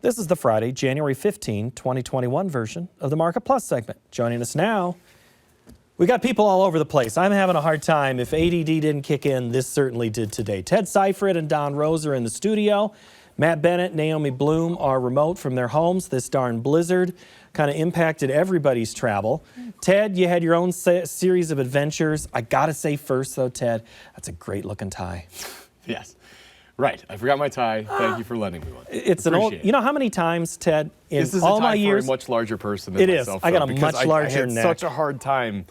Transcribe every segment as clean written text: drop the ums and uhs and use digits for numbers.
This is the Friday, January 15, 2021 version of the Market Plus segment. Joining us now, we got people all over the place. I'm having a hard time. If ADD didn't kick in, this certainly did today. Ted Seifried and Roose are in the studio. Matt Bennett, Naomi Blohm are remote from their homes. This darn blizzard kind of impacted everybody's travel. Ted, you had your own series of adventures. I gotta say first though, Ted, that's a great looking tie. Yes. Right. I forgot my tie. Thank you for lending me one. It's an old, you know how many times, Ted, in all my years? This is a tie for a much larger person than myself. It is. I got a much larger neck. I had such a hard time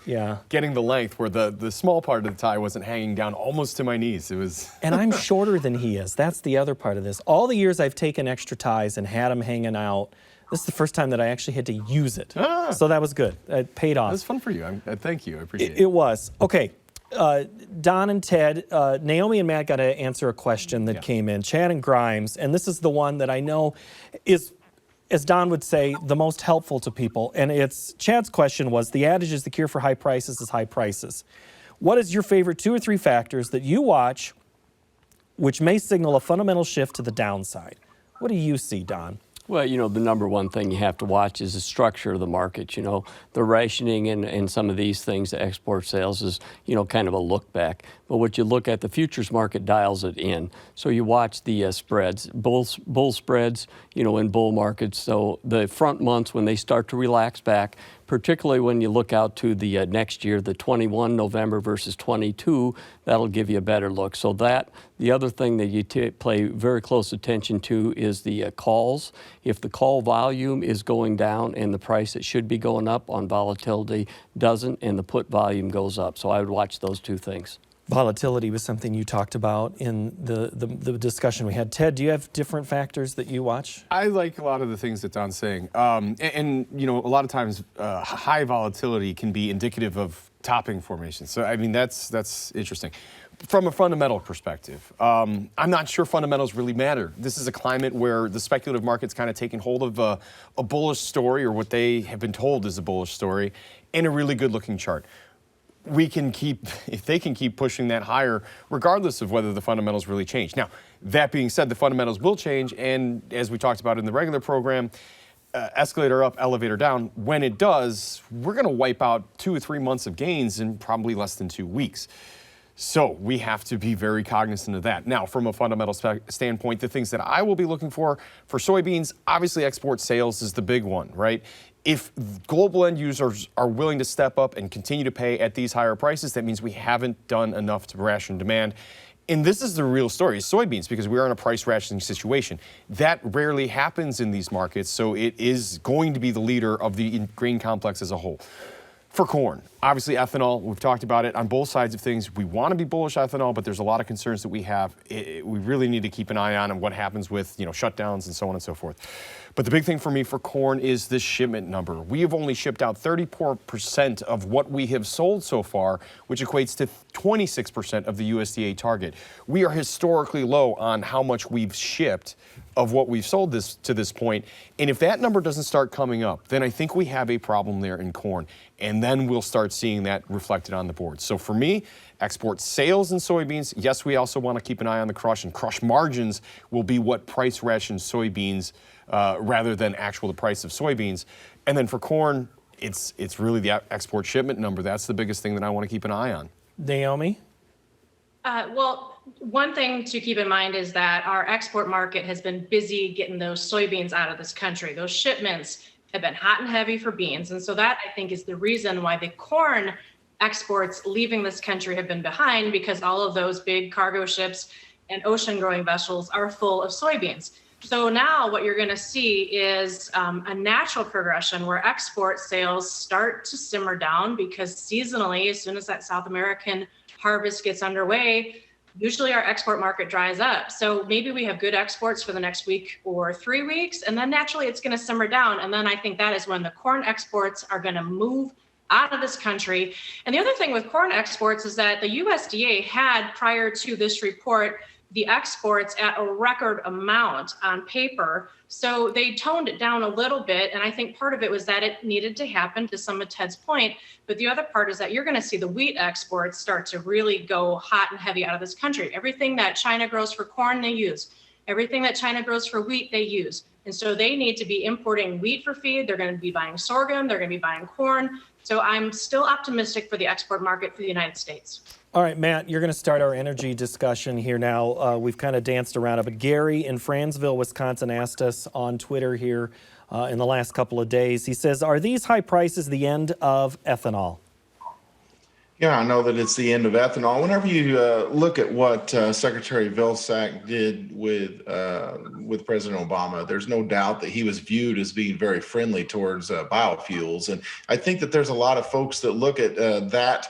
getting the length where the small part of the tie wasn't hanging down almost to my knees. It was. And I'm shorter than he is. That's the other part of this. All the years I've taken extra ties and had them hanging out, this is the first time that I actually had to use it. So that was good. It paid off. It was fun for you. Thank you. I appreciate it. It was. Okay. Don and Ted, Naomi and Matt got to answer a question that came in. Chad and Grimes, and this is the one that I know is, as Don would say, the most helpful to people. And it's Chad's question was, the adage is the cure for high prices is high prices. What is your favorite 2 or 3 factors that you watch which may signal a fundamental shift to the downside? What do you see, Don? Well, you know, the number one thing you have to watch is the structure of the market. You know, the rationing and some of these things, the export sales is, you know, kind of a look back. But what you look at, the futures market dials it in. So you watch the spreads, bull spreads, you know, in bull markets. So the front months when they start to relax back, particularly when you look out to the next year, the 21 November versus 22, that'll give you a better look. So the other thing that you pay very close attention to is the calls. If the call volume is going down and the price that should be going up on volatility doesn't, and the put volume goes up. So I would watch those 2 things. Volatility was something you talked about in the discussion we had. Ted, do you have different factors that you watch? I like a lot of the things that Don's saying. And you know, a lot of times high volatility can be indicative of topping formation. So, I mean, that's interesting. From a fundamental perspective, I'm not sure fundamentals really matter. This is a climate where the speculative market's kind of taken hold of a bullish story, or what they have been told is a bullish story, in a really good-looking chart. We can keep, if they can keep pushing that higher, regardless of whether the fundamentals really change. Now, that being said, the fundamentals will change, and as we talked about in the regular program, escalator up, elevator down. When it does, we're going to wipe out 2 or 3 months of gains in probably less than 2 weeks. So we have to be very cognizant of that. Now, from a fundamental standpoint, the things that I will be looking for soybeans, obviously export sales is the big one, right? If global end users are willing to step up and continue to pay at these higher prices, that means we haven't done enough to ration demand. And this is the real story, is soybeans, because we are in a price rationing situation. That rarely happens in these markets, so it is going to be the leader of the grain complex as a whole. For corn, obviously ethanol, we've talked about it on both sides of things. We want to be bullish ethanol, but there's a lot of concerns that we have. We really need to keep an eye on what happens with, you know, shutdowns and so on and so forth. But the big thing for me for corn is this shipment number. We have only shipped out 34% of what we have sold so far, which equates to 26% of the USDA target. We are historically low on how much we've shipped of what we've sold to this point. And if that number doesn't start coming up, then I think we have a problem there in corn. And then we'll start seeing that reflected on the board. So for me, export sales in soybeans, yes, we also want to keep an eye on the crush, and crush margins will be what price rations soybeans rather than the price of soybeans. And then for corn, it's really the export shipment number. That's the biggest thing that I want to keep an eye on. Naomi? Well, one thing to keep in mind is that our export market has been busy getting those soybeans out of this country. Those shipments have been hot and heavy for beans. And so that, I think, is the reason why the corn exports leaving this country have been behind, because all of those big cargo ships and ocean growing vessels are full of soybeans. So now what you're going to see is a natural progression where export sales start to simmer down, because seasonally, as soon as that South American harvest gets underway, usually our export market dries up. So maybe we have good exports for the next week or 3 weeks, and then naturally it's going to simmer down. And then I think that is when the corn exports are going to move out of this country. And the other thing with corn exports is that the USDA had, prior to this report, the exports at a record amount on paper. So they toned it down a little bit. And I think part of it was that it needed to happen, to some of Ted's point. But the other part is that you're going to see the wheat exports start to really go hot and heavy out of this country. Everything that China grows for corn, they use. Everything that China grows for wheat, they use. And so they need to be importing wheat for feed. They're going to be buying sorghum. They're going to be buying corn. So I'm still optimistic for the export market for the United States. All right, Matt, you're going to start our energy discussion here now. We've kind of danced around it, but Gary in Fransville, Wisconsin asked us on Twitter here in the last couple of days. He says, are these high prices the end of ethanol? Yeah, I know that it's the end of ethanol. Whenever you look at what Secretary Vilsack did with President Obama, there's no doubt that he was viewed as being very friendly towards biofuels. And I think that there's a lot of folks that look at that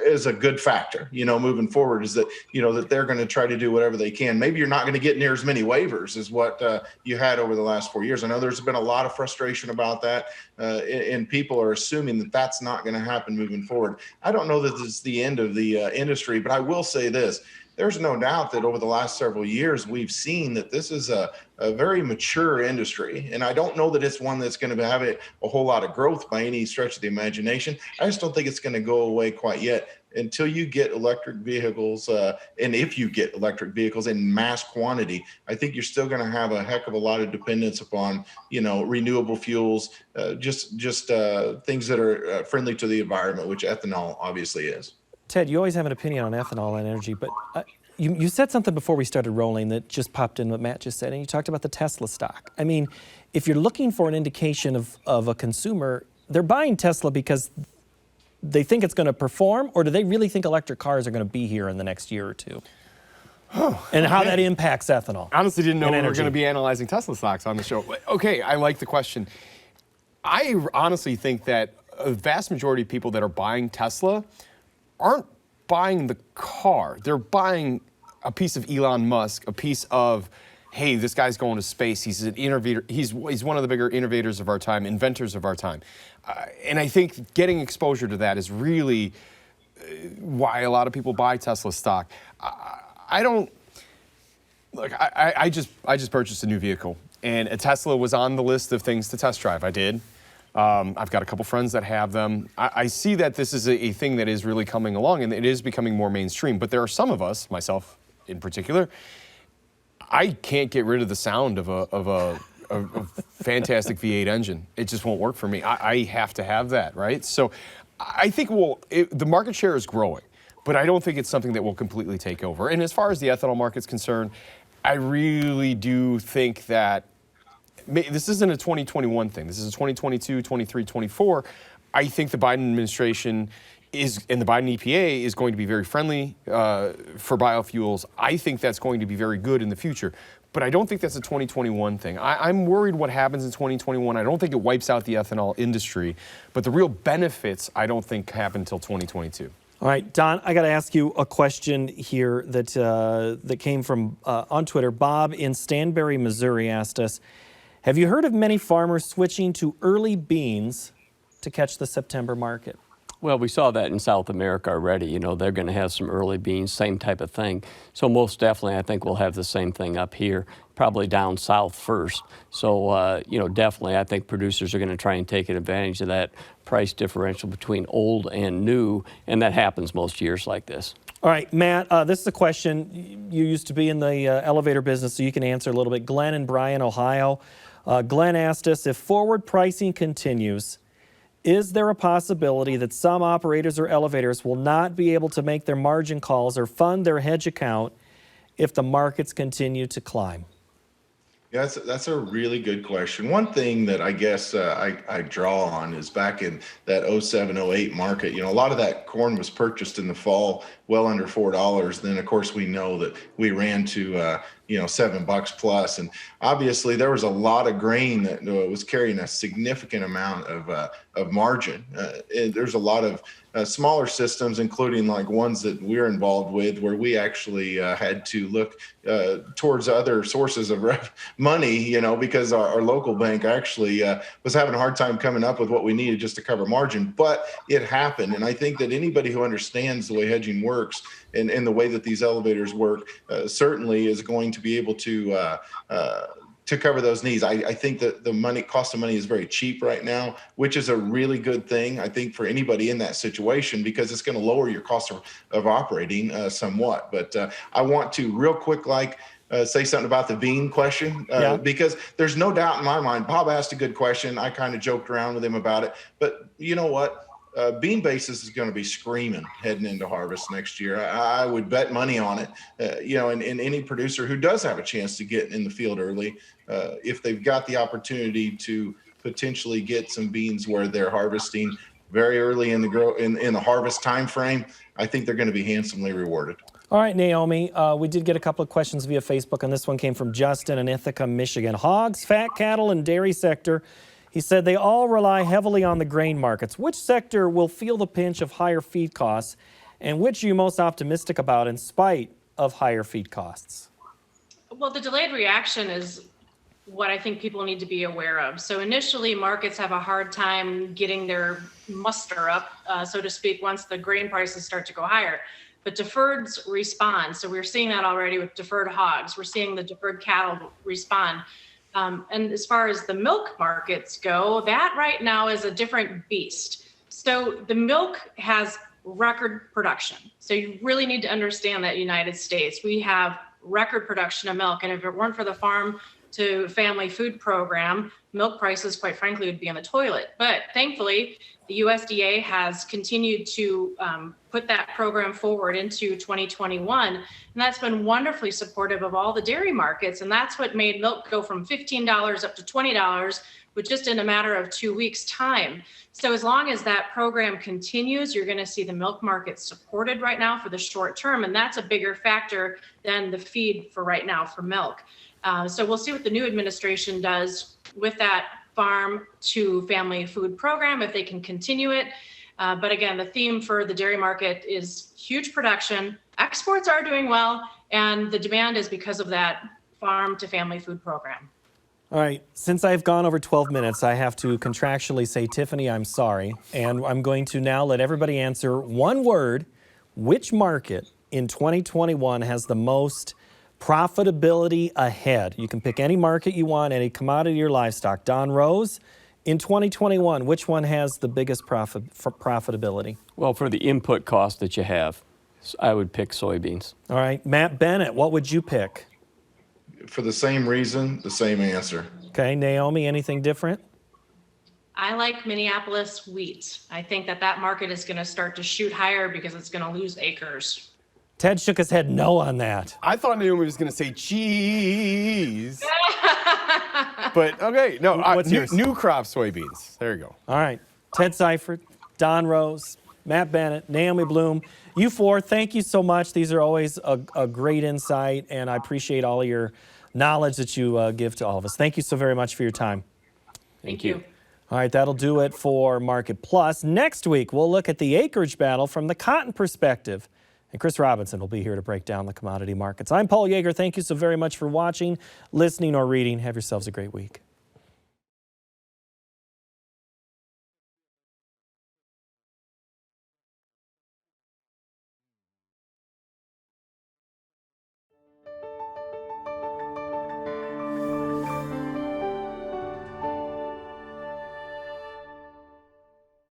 as a good factor, moving forward, is that, that they're going to try to do whatever they can. Maybe you're not going to get near as many waivers as what you had over the last 4 years. I know there's been a lot of frustration about that, and people are assuming that that's not going to happen moving forward. I don't know that this is the end of the industry, but I will say this. There's no doubt that over the last several years, we've seen that this is a very mature industry. And I don't know that it's one that's going to have a whole lot of growth by any stretch of the imagination. I just don't think it's going to go away quite yet until you get electric vehicles. And if you get electric vehicles in mass quantity, I think you're still going to have a heck of a lot of dependence upon, renewable fuels, just things that are friendly to the environment, which ethanol obviously is. Ted, you always have an opinion on ethanol and energy, but you said something before we started rolling that just popped in what Matt just said, and you talked about the Tesla stock. I mean, if you're looking for an indication of a consumer, they're buying Tesla because they think it's going to perform, or do they really think electric cars are going to be here in the next year or two? And how that impacts ethanol. Honestly, didn't know we were energy. going to be analyzing Tesla stocks on the show. Okay, I like the question. I honestly think that a vast majority of people that are buying Tesla aren't buying the car. They're buying a piece of Elon Musk, a piece of, hey, this guy's going to space. He's an innovator. He's one of the bigger innovators of our time, inventors of our time. And I think getting exposure to that is really why a lot of people buy Tesla stock. I just purchased a new vehicle, and a Tesla was on the list of things to test drive. I did. I've got a couple friends that have them. I see that this is a thing that is really coming along, and it is becoming more mainstream. But there are some of us, myself in particular, I can't get rid of the sound of a fantastic V8 engine. It just won't work for me. I have to have that, right? So I think the market share is growing, but I don't think it's something that will completely take over. And as far as the ethanol market's concerned, I really do think that this isn't a 2021 thing. This is a 2022, 23, 24. I think the Biden administration and the Biden EPA is going to be very friendly for biofuels. I think that's going to be very good in the future. But I don't think that's a 2021 thing. I'm worried what happens in 2021. I don't think it wipes out the ethanol industry. But the real benefits, I don't think, happen until 2022. All right, Don, I got to ask you a question here that came from on Twitter. Bob in Stanberry, Missouri asked us, have you heard of many farmers switching to early beans to catch the September market? Well, we saw that in South America already. They're going to have some early beans, same type of thing. So most definitely, I think we'll have the same thing up here, probably down south first. So, definitely, I think producers are going to try and take advantage of that price differential between old and new, and that happens most years like this. All right, Matt, this is a question. You used to be in the elevator business, so you can answer a little bit. Glenn in Bryan, Ohio. Glenn asked us, if forward pricing continues, is there a possibility that some operators or elevators will not be able to make their margin calls or fund their hedge account if the markets continue to climb? Yeah, that's a really good question. One thing that I guess I draw on is back in that 07, 08 market, a lot of that corn was purchased in the fall well under $4. Then, of course, we know that we ran to, $7 plus. And obviously, there was a lot of grain that was carrying a significant amount of margin. There's a lot of smaller systems, including like ones that we're involved with, where we actually had to look towards other sources of money, because our local bank actually was having a hard time coming up with what we needed just to cover margin. But it happened. And I think that anybody who understands the way hedging works and the way that these elevators work certainly is going to be able to cover those needs. I think that the cost of money is very cheap right now, which is a really good thing, I think, for anybody in that situation, because it's going to lower your cost of operating somewhat. But I want to real quick, say something about the bean question, Yeah. because there's no doubt in my mind. Bob asked a good question. I kind of joked around with him about it, but you know what? Bean basis is going to be screaming heading into harvest next year. I would bet money on it. And any producer who does have a chance to get in the field early, if they've got the opportunity to potentially get some beans where they're harvesting very early in the harvest time frame, I think they're going to be handsomely rewarded. All right, Naomi, we did get a couple of questions via Facebook, and this one came from Justin in Ithaca, Michigan. Hogs, fat cattle, and dairy sector. He said they all rely heavily on the grain markets. Which sector will feel the pinch of higher feed costs, and which are you most optimistic about in spite of higher feed costs? Well, the delayed reaction is what I think people need to be aware of. So initially, markets have a hard time getting their muster up, so to speak, once the grain prices start to go higher. But deferreds respond. So we're seeing that already with deferred hogs. We're seeing the deferred cattle respond. And as far as the milk markets go, that right now is a different beast. So the milk has record production. So you really need to understand that United States, we have record production of milk. And if it weren't for the farm to family food program, milk prices, quite frankly, would be on the toilet. But thankfully, the USDA has continued to put that program forward into 2021. And that's been wonderfully supportive of all the dairy markets. And that's what made milk go from $15 up to $20 with just in a matter of 2 weeks' time. So as long as that program continues, you're going to see the milk market supported right now for the short term. And that's a bigger factor than the feed for right now for milk. So we'll see what the new administration does with that farm to family food program, if they can continue it. But again, the theme for the dairy market is huge production. Exports are doing well, and the demand is because of that farm to family food program. All right, since I've gone over 12 minutes, I have to contractually say, Tiffany, I'm sorry. And I'm going to now let everybody answer one word. Which market in 2021 has the most profitability ahead? You can pick any market you want, any commodity or livestock. Don Roose, in 2021, which one has the biggest profitability? Well, for the input cost that you have, I would pick soybeans. All right, Matt Bennett, what would you pick? For the same reason, the same answer. Okay, Naomi, anything different? I like Minneapolis wheat. I think that market is going to start to shoot higher because it's going to lose acres. Ted shook his head no on that. I thought Naomi was going to say cheese. But okay, no, What's yours? new crop soybeans. There you go. All right, Ted Seifried, Don Roose, Matt Bennett, Naomi Blohm, you four, thank you so much. These are always a great insight, and I appreciate all of your knowledge that you give to all of us. Thank you so very much for your time. Thank you. All right, that'll do it for Market Plus. Next week, we'll look at the acreage battle from the cotton perspective. And Chris Robinson will be here to break down the commodity markets. I'm Paul Yeager. Thank you so very much for watching, listening, or reading. Have yourselves a great week.